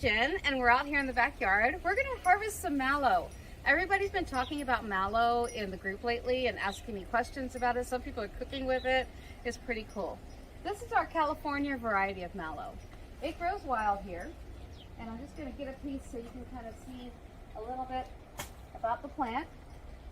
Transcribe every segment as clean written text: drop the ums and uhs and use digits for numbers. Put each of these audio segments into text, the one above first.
Jen, and we're out here in the backyard. We're gonna harvest some mallow. Everybody's been talking about mallow in the group lately and asking me questions about it. Some people are cooking with it. It's pretty cool. This is our California variety of mallow. It grows wild here, and I'm just gonna get a piece so you can kind of see a little bit about the plant.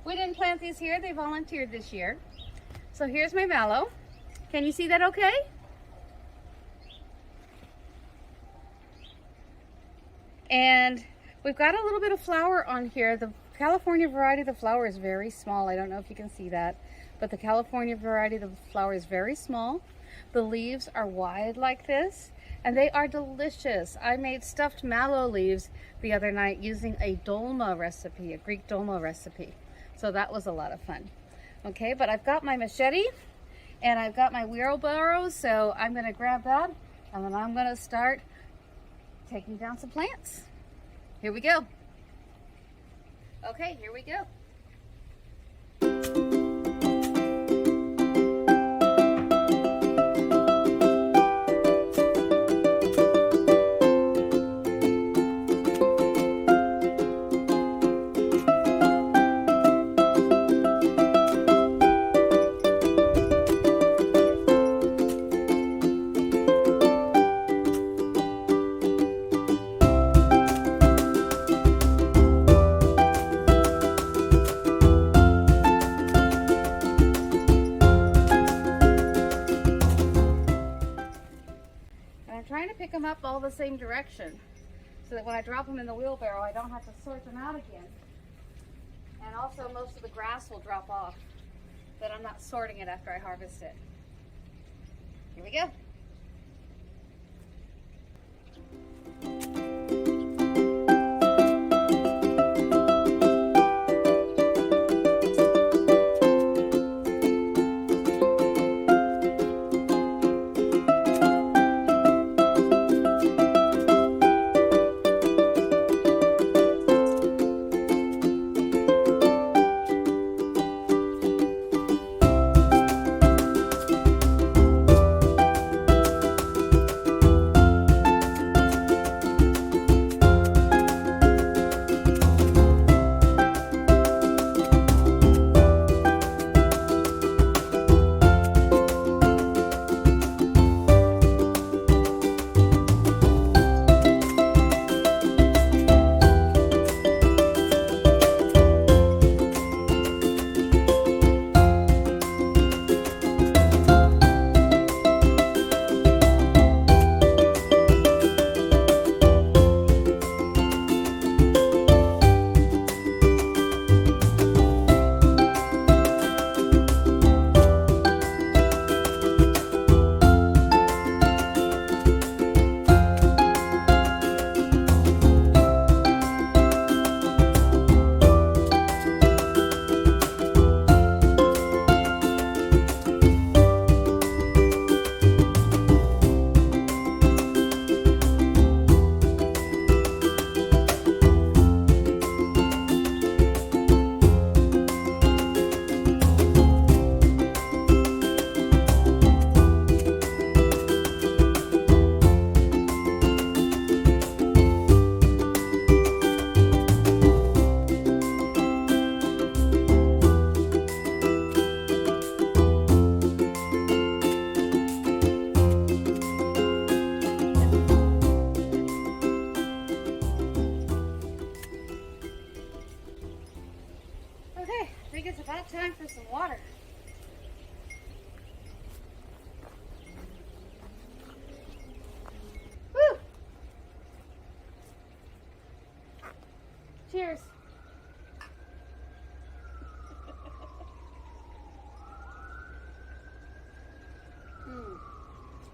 We didn't plant these here, they volunteered this year. So here's my mallow. Can you see that okay? And we've got a little bit of flower on here. The California variety, the flower is very small. I don't know if you can see that, but the California variety, the flower is very small. The leaves are wide like this, and they are delicious. I made stuffed mallow leaves the other night using a dolma recipe, a Greek dolma recipe. So that was a lot of fun. Okay, but I've got my machete and I've got my wheelbarrow, so I'm gonna grab that and then I'm gonna start taking down some plants. Here we go. Okay, here we go. Trying to pick them up all the same direction so that when I drop them in the wheelbarrow I don't have to sort them out again. And also most of the grass will drop off, but I'm not sorting it after I harvest it. Here we go. I think it's about time for some water. Woo! Cheers.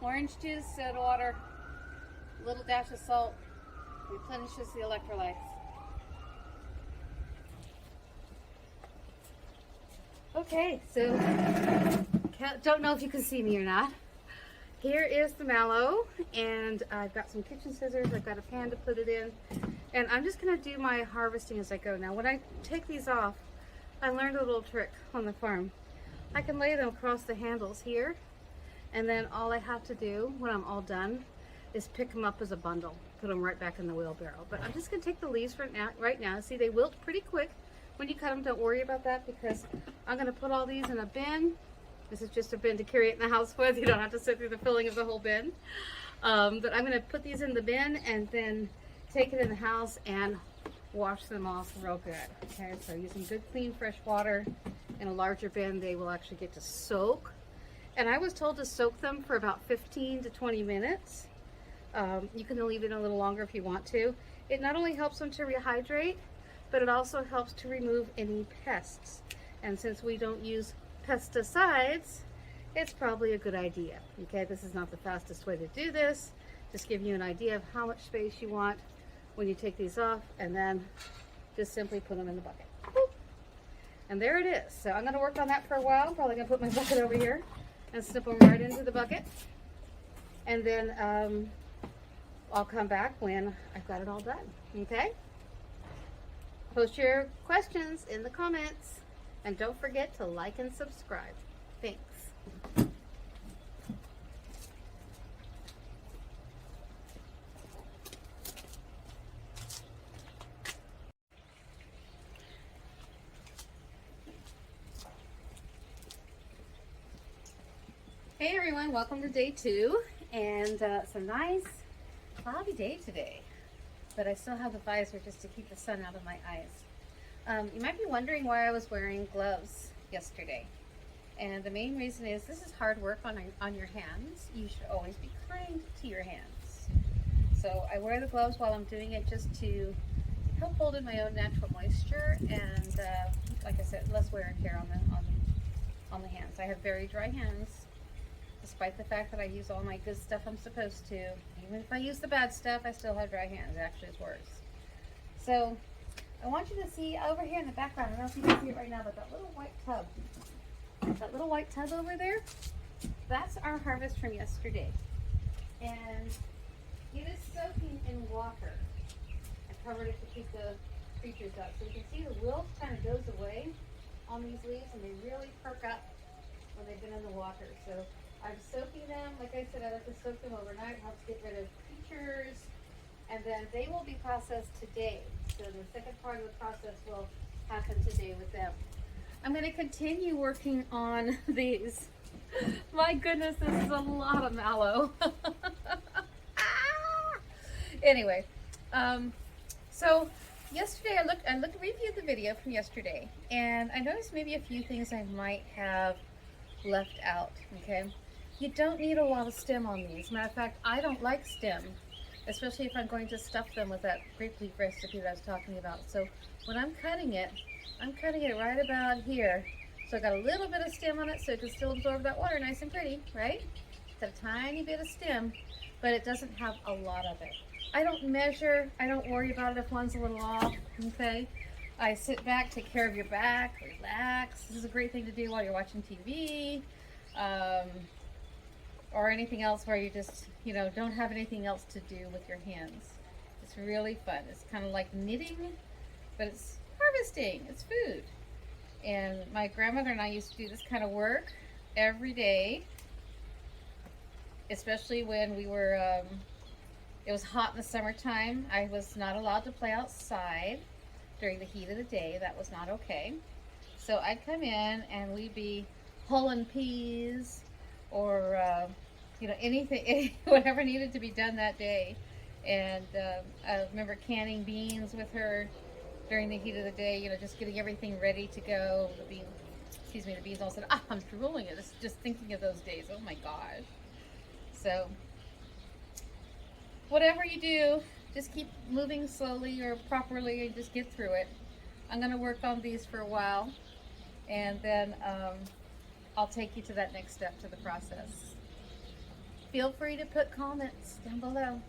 Orange juice, soda water, a little dash of salt, replenishes the electrolytes. Okay, so don't know if you can see me or not. Here is the mallow, and I've got some kitchen scissors. I've got a pan to put it in, and I'm just going to do my harvesting as I go. Now, when I take these off, I learned a little trick on the farm. I can lay them across the handles here, and then all I have to do when I'm all done is pick them up as a bundle, put them right back in the wheelbarrow. But I'm just going to take the leaves right now. See, they wilt pretty quick when you cut them. Don't worry about that because I'm going to put all these in a bin. This is just a bin to carry it in the house with. You don't have to sit through the filling of the whole bin. But I'm going to put these in the bin and then take it in the house and wash them off real good. Okay, so using good, clean, fresh water in a larger bin, they will actually get to soak. And I was told to soak them for about 15 to 20 minutes. You can leave it a little longer if you want to. It not only helps them to rehydrate, but it also helps to remove any pests. And since we don't use pesticides, it's probably a good idea. Okay, this is not the fastest way to do this. Just give you an idea of how much space you want when you take these off, and then just simply put them in the bucket. Boop. And there it is. So I'm going to work on that for a while. I'm probably going to put my bucket over here and snip them right into the bucket. And then I'll come back when I've got it all done. Okay? Post your questions in the comments. And don't forget to like and subscribe. Thanks. Hey everyone, welcome to day 2, and it's a nice cloudy day today, but I still have the visor just to keep the sun out of my eyes. You might be wondering why I was wearing gloves yesterday, and the main reason is this is hard work on your hands. You should always be kind to your hands. So I wear the gloves while I'm doing it just to help hold in my own natural moisture, and like I said, less wear and tear on the hands. I have very dry hands. Despite the fact that I use all my good stuff I'm supposed to, even if I use the bad stuff, I still have dry hands. Actually, it's worse. So I want you to see over here in the background, I don't know if you can see it right now, but that little white tub over there, that's our harvest from yesterday. And it is soaking in water. I covered it to keep the creatures up. So you can see the wilt kind of goes away on these leaves, and they really perk up when they've been in the water. So I'm soaking them, like I said, I like to soak them overnight, helps get rid of creatures, and then they will be processed today. So the second part of the process will happen today with them. I'm going to continue working on these. My goodness, this is a lot of mallow. Anyway, so yesterday I reviewed the video from yesterday, and I noticed maybe a few things I might have left out. Okay, you don't need a lot of stem on these. Matter of fact, I don't like stem, especially if I'm going to stuff them with that grape leaf recipe that I was talking about. So when I'm cutting it right about here. So I got a little bit of stem on it so it can still absorb that water nice and pretty, right? It's got a tiny bit of stem, but it doesn't have a lot of it. I don't measure, I don't worry about it if one's a little off, okay? I sit back, take care of your back, relax. This is a great thing to do while you're watching TV, or anything else where you just, don't have anything else to do with your hands. It's really fun. It's kind of like knitting, but it's harvesting. It's food. And my grandmother and I used to do this kind of work every day, especially when we were, it was hot in the summertime. I was not allowed to play outside during the heat of the day. That was not okay. So I'd come in and we'd be hulling peas or, anything, whatever needed to be done that day. And I remember canning beans with her during the heat of the day, just getting everything ready to go. The beans all said, I'm drooling it. Just thinking of those days. Oh my gosh. So whatever you do, just keep moving slowly or properly and just get through it. I'm going to work on these for a while, and then I'll take you to that next step to the process. Feel free to put comments down below.